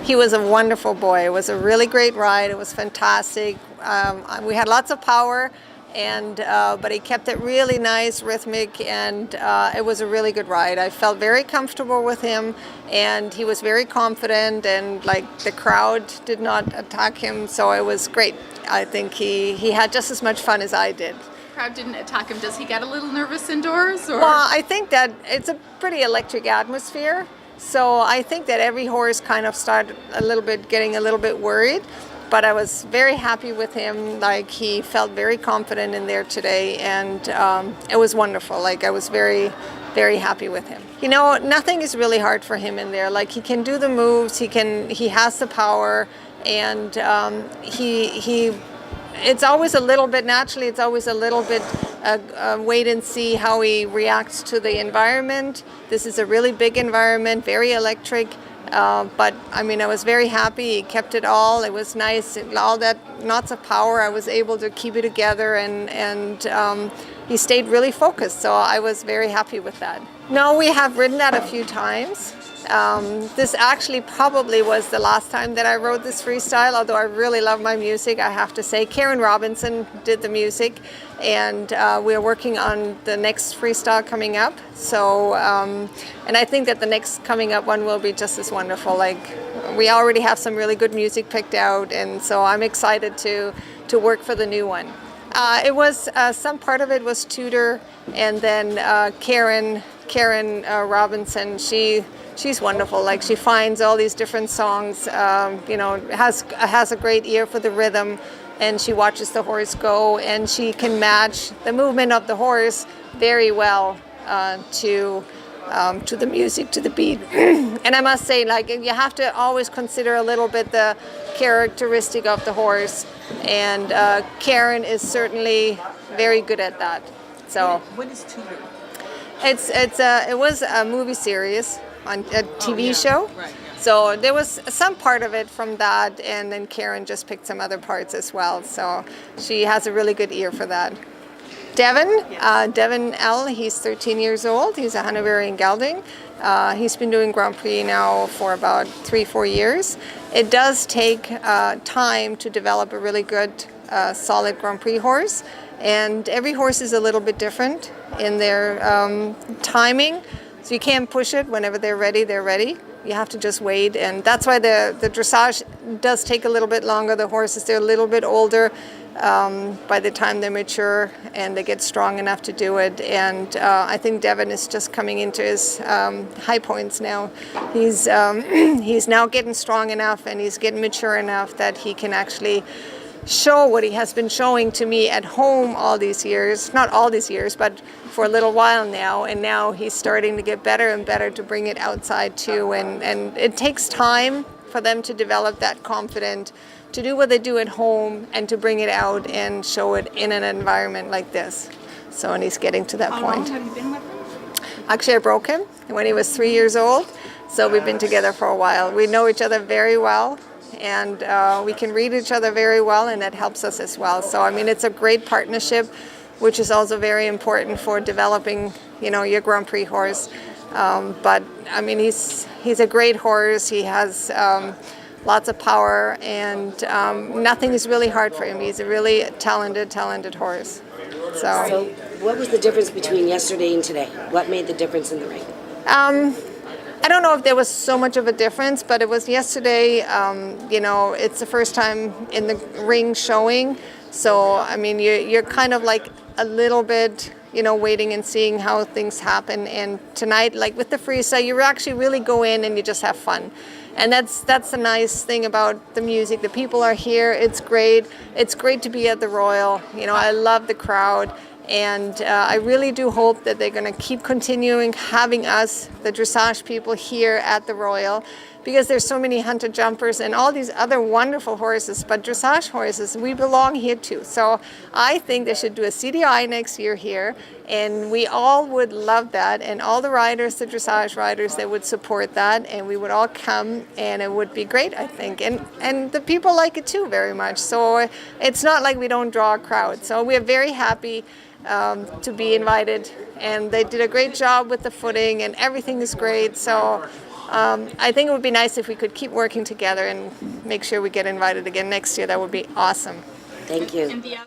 He was a wonderful boy. It was a really great ride. It was fantastic. We had lots of power, and but he kept it really nice, rhythmic, and it was a really good ride. I felt very comfortable with him, and he was very confident, and like the crowd did not attack him, so it was great. I think he had just as much fun as I did. Crowd didn't attack him. Does he get a little nervous indoors? Or? Well, I think that it's a pretty electric atmosphere. So I think that every horse kind of started getting a little bit worried. But I was very happy with him. Like, he felt very confident in there today, and it was wonderful. Like, I was very, very happy with him. You know, nothing is really hard for him in there. Like, he can do the moves. He has the power, and it's always a little bit, naturally, it's always a little bit wait and see how he reacts to the environment. This is a really big environment, very electric, but I mean, I was very happy. He kept it all. It was nice, all that knots of power. I was able to keep it together, and he stayed really focused, so I was very happy with that. No, we have ridden that a few times. This actually probably was the last time that I rode this freestyle, although I really love my music, I have to say. Karen Robinson did the music, and we're working on the next freestyle coming up. So, and I think that the next coming up one will be just as wonderful. Like, we already have some really good music picked out, and so I'm excited to work for the new one. It was, some part of it was Tudor, and then Karen Robinson, she's wonderful. Like, she finds all these different songs, has a great ear for the rhythm, and she watches the horse go, and she can match the movement of the horse very well to the music, to the beat. And I must say, like, you have to always consider a little bit the characteristic of the horse, and Karen is certainly very good at that. So what is Tudor? It was a movie series on a TV show. Right, yeah. So there was some part of it from that, and then Karen just picked some other parts as well. So she has a really good ear for that. Devin, Devin L., he's 13 years old. He's a Hanoverian gelding. He's been doing Grand Prix now for about 3-4 years. It does take time to develop a really good, solid Grand Prix horse. And every horse is a little bit different in their timing. So you can't push it. Whenever they're ready, they're ready. You have to just wait. And that's why the dressage does take a little bit longer. The horses, they're a little bit older by the time they mature and they get strong enough to do it. And I think Devin is just coming into his high points now. He's now getting strong enough, and he's getting mature enough that he can actually show what he has been showing to me at home all these years. Not all these years, but for a little while now. And now he's starting to get better and better to bring it outside too. And it takes time for them to develop that confidence to do what they do at home and to bring it out and show it in an environment like this. So, and he's getting to that point. How long have you been with him? Actually, I broke him when he was 3 years old. So we've been together for a while. We know each other very well, and we can read each other very well, and that helps us as well. So, I mean, it's a great partnership, which is also very important for developing, your Grand Prix horse. But, I mean, he's a great horse. He has lots of power, and nothing is really hard for him. He's a really talented horse. So what was the difference between yesterday and today? What made the difference in the ring? I don't know if there was so much of a difference, but it was yesterday. It's the first time in the ring showing. So, I mean, you're kind of like a little bit, waiting and seeing how things happen. And tonight, like with the freestyle, you actually really go in and you just have fun. And that's the nice thing about the music. The people are here. It's great. It's great to be at the Royal. I love the crowd. And I really do hope that they're going to keep continuing having us, the dressage people, here at the Royal, because there's so many hunter jumpers and all these other wonderful horses, but dressage horses, we belong here too. So I think they should do a CDI next year here, and we all would love that, and all the riders, the dressage riders, they would support that, and we would all come, and it would be great, I think. And the people like it too very much. So it's not like we don't draw a crowd. So we're very happy to be invited, and they did a great job with the footing, and everything is great. So I think it would be nice if we could keep working together and make sure we get invited again next year. That would be awesome. Thank you. And the